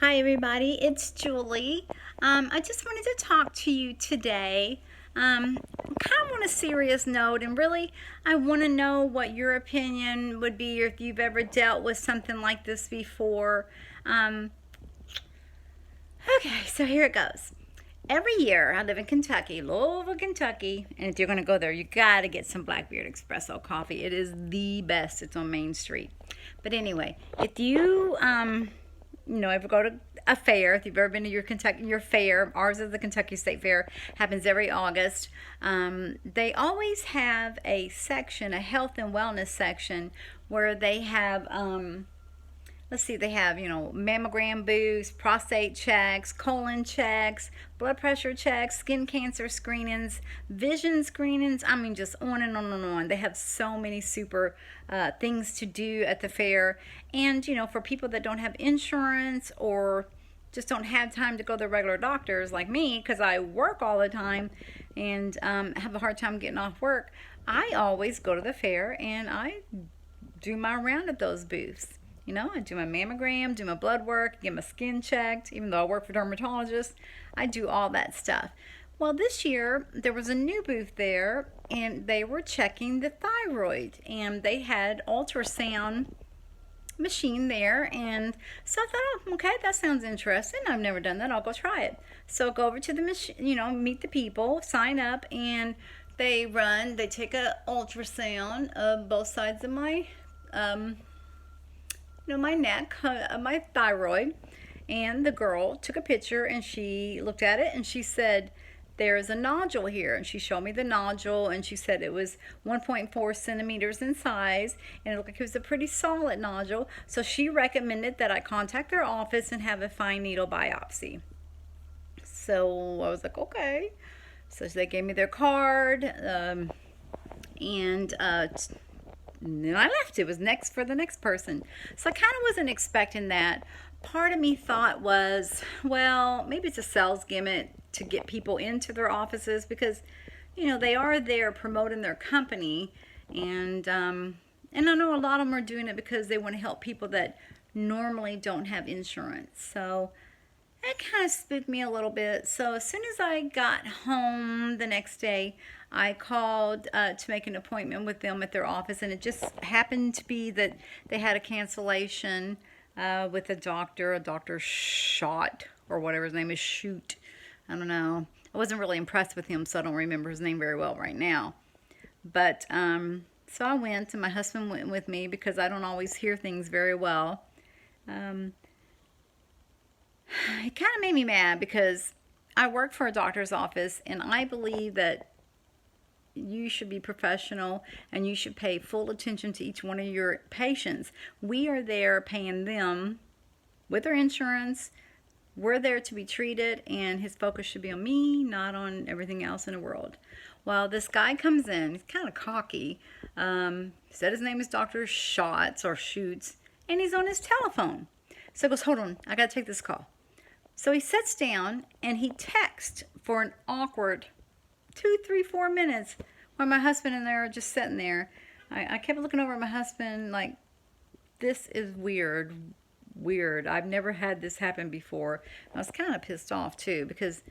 Hi everybody, it's Julie. I just wanted to talk to you today, kind of on a serious note, and really I want to know what your opinion would be if you've ever dealt with something like this before. Um, okay, so here it goes. Every year I live in Kentucky, Louisville, Kentucky, and if you're going to go there, you got to get some Blackbeard Espresso coffee. It is the best. It's on Main Street. But anyway, if you ever go to a fair, if you've ever been to your fair, ours is the Kentucky State Fair, happens every August. They always have a section, a health and wellness section, where they have, let's see, they have, mammogram boosts, prostate checks, colon checks, blood pressure checks, skin cancer screenings, vision screenings. I mean, just on and on and on. They have so many super things to do at the fair. And, for people that don't have insurance or just don't have time to go to the regular doctors like me, because I work all the time and have a hard time getting off work, I always go to the fair and I do my round at those booths. I do my mammogram, do my blood work, get my skin checked. Even though I work for dermatologists, I do all that stuff. Well, this year there was a new booth there, and they were checking the thyroid, and they had ultrasound machine there, and so I thought, oh, okay, that sounds interesting. I've never done that. I'll go try it. So I go over to the machine, meet the people, sign up, and they take a ultrasound of both sides of my my neck, my thyroid, and the girl took a picture and she looked at it and she said, there is a nodule here, and she showed me the nodule and she said it was 1.4 centimeters in size and it looked like it was a pretty solid nodule. So she recommended that I contact their office and have a fine needle biopsy. So I was like, okay. So they gave me their card, and then I left. It was next for the next person. So I kind of wasn't expecting that. Part of me thought was, well, maybe it's a sales gimmick to get people into their offices because, they are there promoting their company. And I know a lot of them are doing it because they want to help people that normally don't have insurance. So that kind of spooked me a little bit. So as soon as I got home the next day, I called to make an appointment with them at their office, and it just happened to be that they had a cancellation with a Dr. Shot, or whatever his name is, Shoot. I don't know. I wasn't really impressed with him, so I don't remember his name very well right now. But so I went, and my husband went with me because I don't always hear things very well. It kind of made me mad because I work for a doctor's office, and I believe that you should be professional and you should pay full attention to each one of your patients. We are there paying them with their insurance. We're there to be treated, and his focus should be on me, not on everything else in the world. Well, this guy comes in, he's kind of cocky. He said his name is Dr. Shots or Shoots, and he's on his telephone. So he goes, hold on, I got to take this call. So he sits down and he texts for an awkward 2, 3, 4 minutes while my husband and I are just sitting there. I kept looking over at my husband like, this is weird. I've never had this happen before. I was kind of pissed off too because it's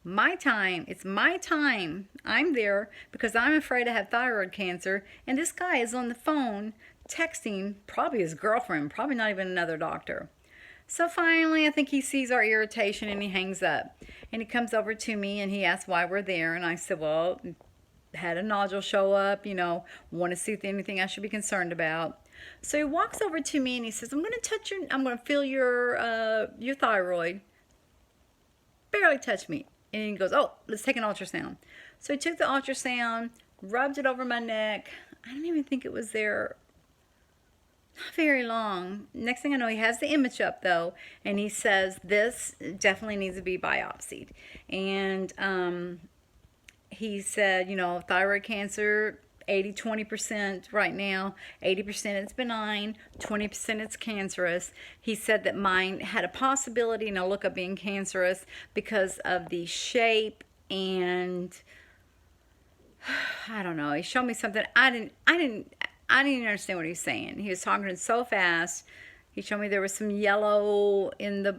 my time. I'm there because I'm afraid I have thyroid cancer, and this guy is on the phone texting probably his girlfriend, probably not even another doctor. So finally, I think he sees our irritation and he hangs up. And he comes over to me and he asks why we're there. And I said, well, had a nodule show up, want to see if there's anything I should be concerned about. So he walks over to me and he says, I'm going to feel your thyroid. Barely touch me. And he goes, oh, let's take an ultrasound. So he took the ultrasound, rubbed it over my neck. I don't even think it was there not very long. Next thing I know, he has the image up though, and he says this definitely needs to be biopsied. And he said, thyroid cancer, 20% right now, 80% it's benign, 20% it's cancerous. He said that mine had a possibility and a look of being cancerous because of the shape, and I don't know. He showed me something I didn't even understand what he was saying. He was talking so fast He showed me there was some yellow in the,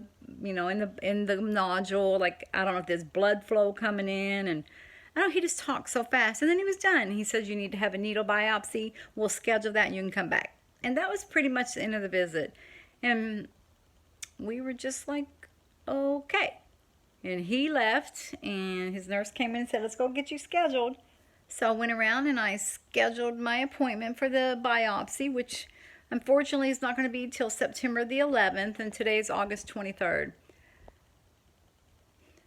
in the nodule. Like, I don't know if there's blood flow coming in. And I don't know, he just talked so fast. And then he was done. He said, you need to have a needle biopsy. We'll schedule that and you can come back. And that was pretty much the end of the visit. And we were just like, okay. And he left, and his nurse came in and said, let's go get you scheduled. So I went around and I scheduled my appointment for the biopsy, which unfortunately is not going to be till September the 11th, and today is August 23rd.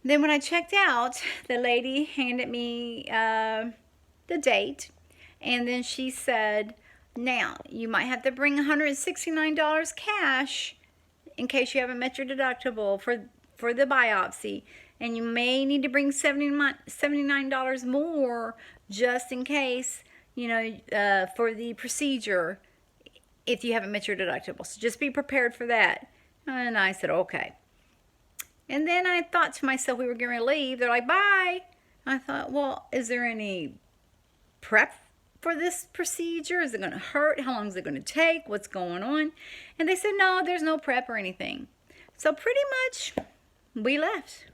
Then when I checked out, the lady handed me the date, and then she said, now, you might have to bring $169 cash in case you haven't met your deductible for the biopsy. And you may need to bring $79 more just in case, for the procedure if you haven't met your deductible. So just be prepared for that. And I said, okay. And then I thought to myself, we were going to leave. They're like, bye. I thought, well, is there any prep for this procedure? Is it going to hurt? How long is it going to take? What's going on? And they said, no, there's no prep or anything. So pretty much we left.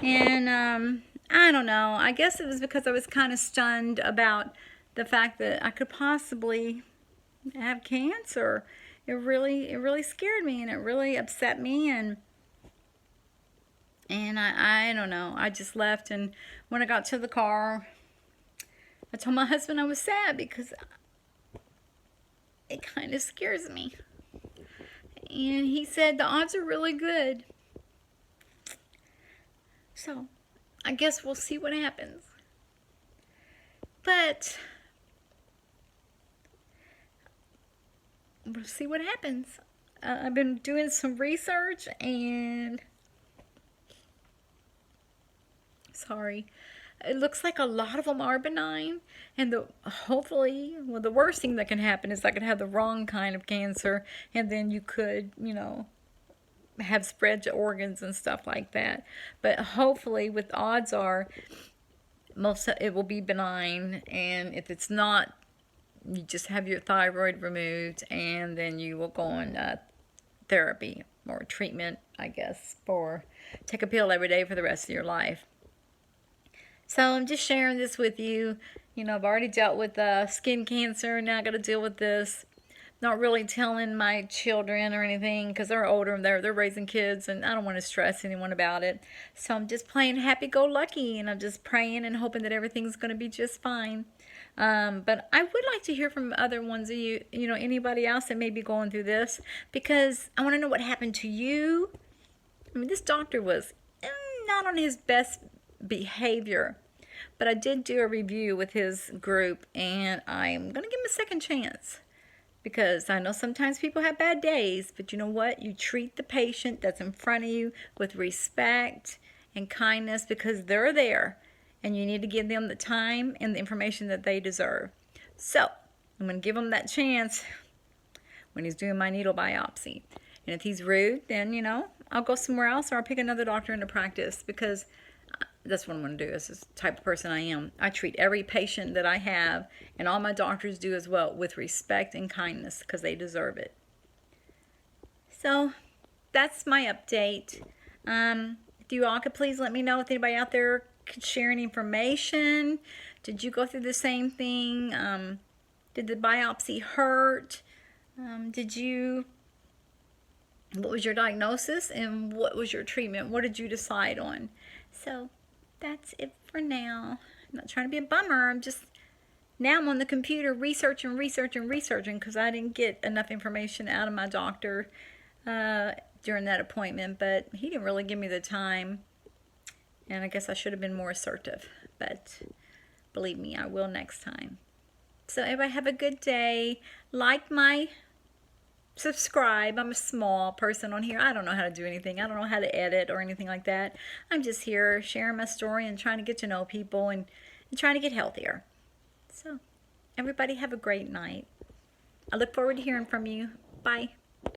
And I don't know. I guess it was because I was kind of stunned about the fact that I could possibly have cancer. It really scared me, and it really upset me, and I don't know. I just left, and when I got to the car, I told my husband I was sad because it kind of scares me. And he said the odds are really good. So, I guess we'll see what happens. But we'll see what happens. I've been doing some research, and sorry, it looks like a lot of them are benign, and hopefully, well, the worst thing that can happen is I could have the wrong kind of cancer, and then you could, have spread to organs and stuff like that. But hopefully, with odds are, most of it will be benign, and if it's not, you just have your thyroid removed, and then you will go on therapy or treatment, I guess, for take a pill every day for the rest of your life. So I'm just sharing this with you. I've already dealt with skin cancer. Now I got to deal with this. Not really telling my children or anything because they're older and they're raising kids, and I don't want to stress anyone about it. So I'm just playing happy-go-lucky, and I'm just praying and hoping that everything's going to be just fine. But I would like to hear from other ones of you, anybody else that may be going through this, because I want to know what happened to you. I mean, this doctor was not on his best behavior, but I did do a review with his group, and I'm going to give him a second chance. Because I know sometimes people have bad days, but you know what? You treat the patient that's in front of you with respect and kindness because they're there, and you need to give them the time and the information that they deserve. So I'm going to give him that chance when he's doing my needle biopsy. And if he's rude, then, I'll go somewhere else, or I'll pick another doctor into practice, because that's what I'm going to do. This is the type of person I am. I treat every patient that I have, and all my doctors do as well, with respect and kindness because they deserve it. So that's my update. If you all could please let me know if anybody out there could share any information. Did you go through the same thing? Did the biopsy hurt? What was your diagnosis, and what was your treatment? What did you decide on? So that's it for now. I'm not trying to be a bummer. Now I'm on the computer researching because I didn't get enough information out of my doctor during that appointment, but he didn't really give me the time, and I guess I should have been more assertive, but believe me, I will next time. So everybody have a good day. Subscribe. I'm a small person on here. I don't know how to do anything. I don't know how to edit or anything like that. I'm just here sharing my story and trying to get to know people and trying to get healthier. So everybody have a great night. I look forward to hearing from you. Bye.